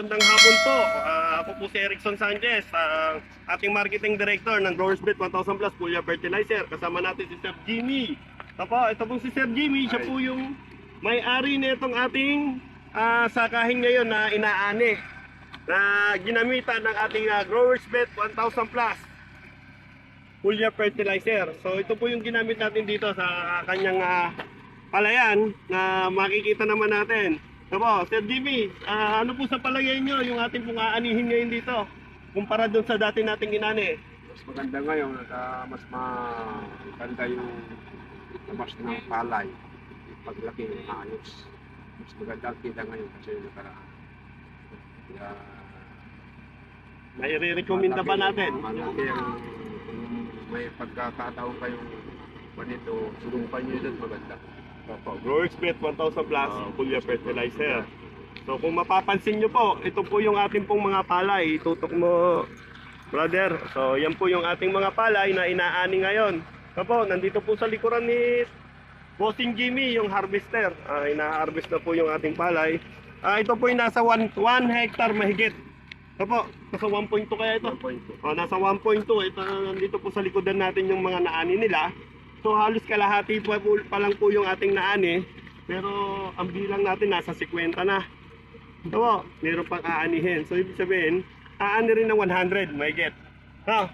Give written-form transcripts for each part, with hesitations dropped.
magandang hapon po. Ako po si Erickson Sanchez, ating marketing director ng Growers Bet 1000 Plus Pulya Fertilizer. Kasama natin si Sir Jimmy. Ito po si Sir Jimmy, siya po yung may-ari nitong ating sakahin ngayon na inaani na ginamitan ng ating Growers Bet 1000 Plus Pulya Fertilizer. So ito po yung ginamit natin dito sa kanyang palayan na makikita naman natin. Ito, Sir Jimmy, ano po sa palagay nyo yung ating pong aanihin ngayon dito kumpara doon sa dati nating inani? Mas maganda ngayon at mas maganda yung labas ng palay, paglaki ng ayos. Mas maganda ang kita ngayon kasi yung nakaraan. Kaya, may re-recommenda ba natin? Malaki ang may pagkakataon kayong panito, surupan nyo yun at maganda. Growers Bet 1000 Plus Pulya Fertilizer. So kung mapapansin nyo po, ito po yung ating pong mga palay. Tutok mo, brother. So yan po yung ating mga palay na inaani ngayon. So nandito po sa likuran ni Bossing Jimmy yung harvester. Ina-harvest na po yung ating palay. Ito po yung nasa 1 hectare mahigit. Ito po, nasa 1.2 kaya ito? 1.2. Nasa 1.2. Ito, nandito po sa likodan natin yung mga naani nila. So halos kalahati pa lang po yung ating naani. Pero ang bilang natin nasa 50 na. Ito po, meron pang aanihin. So ibig sabihin, aani rin ng 100, may get. Sana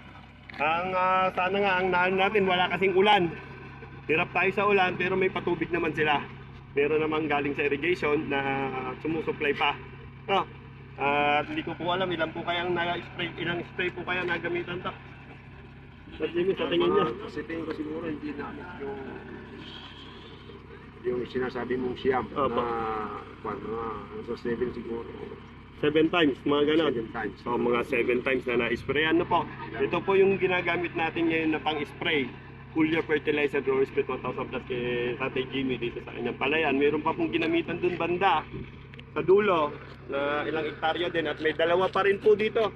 nga ang naani natin wala kasing ulan. Hirap tayo sa ulan pero may patubig naman sila. Meron naman galing sa irrigation na sumusupply pa. Hindi ko po alam ilan po kayang na-spray, ilang spray po kaya nagamitan to. Sir Jimmy, sa tingin niya? Kasi tingin ko siguro hindi namin yung sinasabi mong siyam na nasa 7 siguro. 7 times, mga ganon. 7 times. So mga 7 times na na-sprayan na po. Ito po yung ginagamit natin ngayon na pang-spray. Pulya Fertilizer Growers Bet 1000 Plus kay Tatay Jimmy dito sa kanyang palayan. Meron pa pong ginamitan dun banda sa dulo na ilang hektarya din at may dalawa pa rin po dito.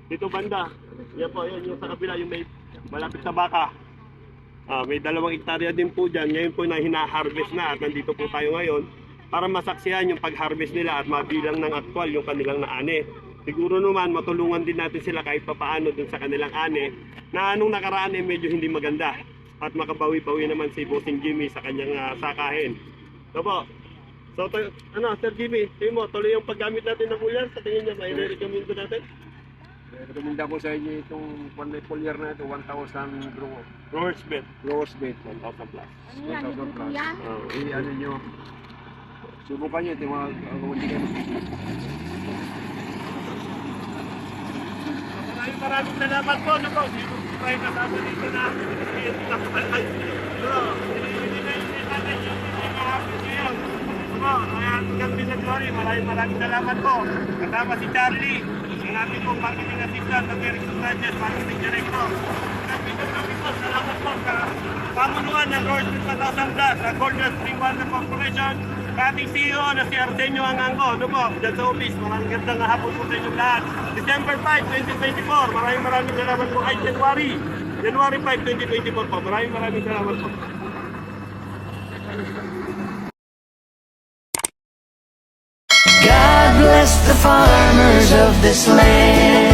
Dito banda. Yan po, yan yung sa kabila, yung may malapit sa baka. May 2 hektarya din po dyan. Ngayon po na hina-harvest na at nandito po tayo ngayon para masaksihan yung pag-harvest nila at mabilang ng actual yung kanilang naani. Siguro naman matulungan din natin sila kahit papaano dun sa kanilang ani na anong nakaraan medyo hindi maganda at makabawi-bawi naman si Bossing Jimmy sa kanyang sakahin. So po, Sir Jimmy, tingin mo, tuloy yung paggamit natin ng ulan sa tingin niya, may recommend ko natin? Rekomenda ko sa inyo itong foliar na ito, 1,000 Growers Bet 1000 Plus. Ano yan? Kuya? Ano nyo, subukan nyo, ito yung mga kamundikan. Maraming salamat po. Tayo kasama dito na hanggang Pinaglory. Maraming salamat po. Kasama si Charlie, ang ating pong marketing assistant ng Erickson Sanchez, marketing director. Salamat po sa pamunuan ng Growers Bet 1000 Plus, sa Gorgeous Spring Water Corporation, sa ating CEO na si Arsenio Angango. Dyan sa office, maraming gandang hapon po sa inyong lahat. December 5, 2024, maraming salamat po. Ay, January 5, 2024 po. Maraming salamat po. God bless the farmers of this land.